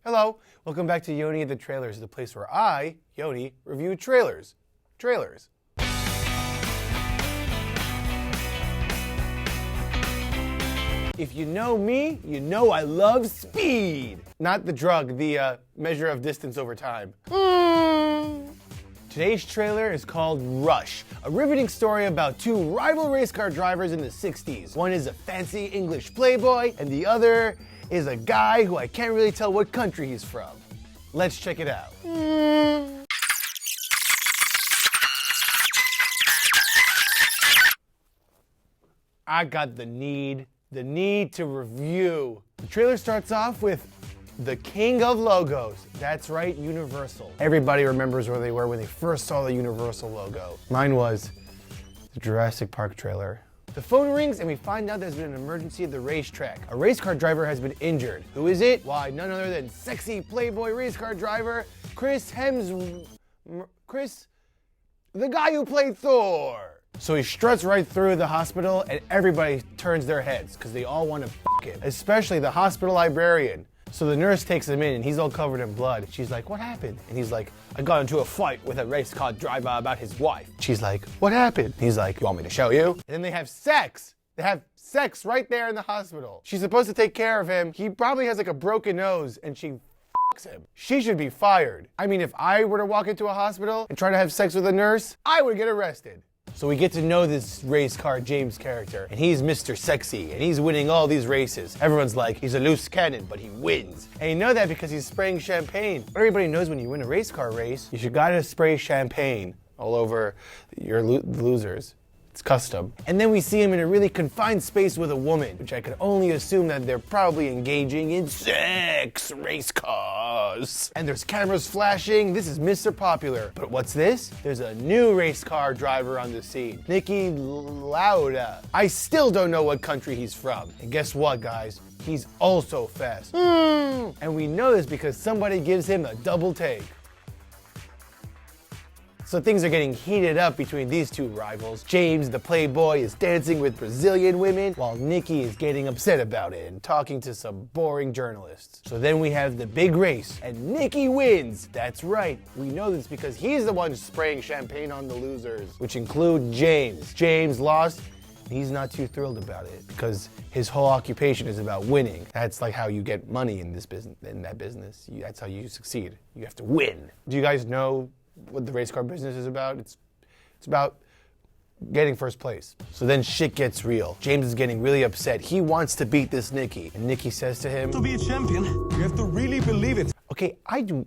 Hello, welcome back to Yoni the Trailers, the place where I, Yoni, review trailers. If you know me, you know I love speed. Not the drug, the measure of distance over time. Today's trailer is called Rush, a riveting story about two rival race car drivers in the 60s. One is a fancy English playboy, and the other is a guy who I can't really tell what country he's from. Let's check it out. I got the need to review. The trailer starts off with the king of logos. That's right, Universal. Everybody remembers where they were when they first saw the Universal logo. Mine was the Jurassic Park trailer. The phone rings and we find out there's been an emergency at the racetrack. A race car driver has been injured. Who is it? Why, none other than sexy playboy race car driver, Chris, the guy who played Thor. So he struts right through the hospital and everybody turns their heads because they all want to f him, especially the hospital librarian. So the nurse takes him in and he's all covered in blood. She's like, what happened? And he's like, I got into a fight with a race car driver about his wife. She's like, what happened? He's like, you want me to show you? And then they have sex. They have sex right there in the hospital. She's supposed to take care of him. He probably has like a broken nose and she f***s him. She should be fired. I mean, if I were to walk into a hospital and try to have sex with a nurse, I would get arrested. So we get to know this race car James character, and he's Mr. Sexy, and he's winning all these races. Everyone's like, he's a loose cannon, but he wins. And you know that because he's spraying champagne. But everybody knows when you win a race car race, you should gotta spray champagne all over your losers. It's custom. And then we see him in a really confined space with a woman, which I could only assume that they're probably engaging in sex race cars. And there's cameras flashing. This is Mr. Popular. But what's this? There's a new race car driver on the scene, Yoni Lotan. I still don't know what country he's from. And guess what, guys? He's also fast. And we know this because somebody gives him a double take. So things are getting heated up between these two rivals. James, the playboy, is dancing with Brazilian women, while Nikki is getting upset about it and talking to some boring journalists. So then we have the big race, and Nikki wins. That's right. We know this because he's the one spraying champagne on the losers, which include James. James lost. He's not too thrilled about it because his whole occupation is about winning. That's like how you get money in this business. That's how you succeed. You have to win. Do you guys know what the race car business is about? It's about getting first place. So then shit gets real. James is getting really upset. He wants to beat this Nikki. And Nikki says to him, to be a champion, you have to really believe it. Okay, I do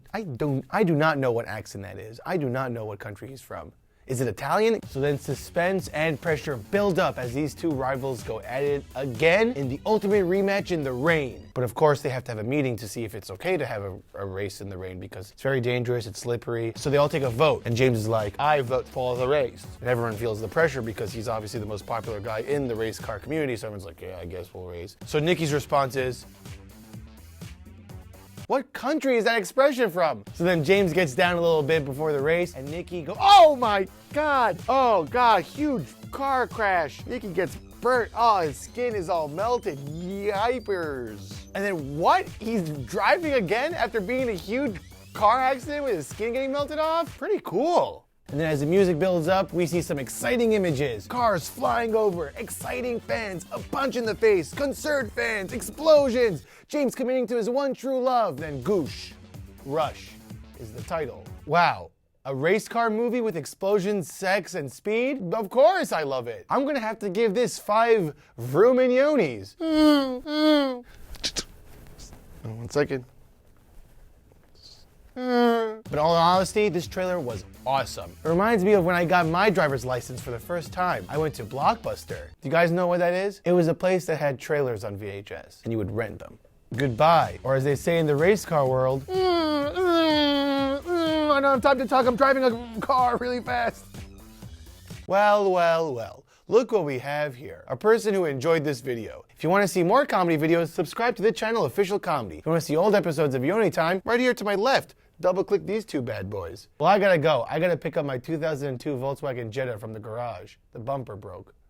not know what accent that is. I do not know what country he's from. Is it Italian? So then suspense and pressure build up as these two rivals go at it again in the ultimate rematch in the rain. But of course they have to have a meeting to see if it's okay to have a race in the rain because it's very dangerous, it's slippery. So they all take a vote and James is like, I vote for the race. And everyone feels the pressure because he's obviously the most popular guy in the race car community. So everyone's like, yeah, I guess we'll race. So Nikki's response is, what country is that expression from? So then James gets down a little bit before the race and Nikki goes, oh my God, huge car crash. Nikki gets burnt, oh, his skin is all melted, yipers. And then what? He's driving again after being in a huge car accident with his skin getting melted off? Pretty cool. And then as the music builds up, we see some exciting images. Cars flying over, exciting fans, a punch in the face, concert fans, explosions, James committing to his one true love, then goosh. Rush is the title. Wow, a race car movie with explosions, sex, and speed? Of course I love it. I'm gonna have to give this 5 vroomin' yonis. 1 second. But in all honesty, this trailer was awesome. It reminds me of when I got my driver's license for the first time. I went to Blockbuster. Do you guys know what that is? It was a place that had trailers on VHS, and you would rent them. Goodbye. Or as they say in the race car world, I don't have time to talk, I'm driving a car really fast. Well. Look what we have here. A person who enjoyed this video. If you want to see more comedy videos, subscribe to the channel Official Comedy. If you want to see old episodes of Yoni Time, right here to my left. Double-click these two bad boys. Well, I gotta go. I gotta pick up my 2002 Volkswagen Jetta from the garage. The bumper broke.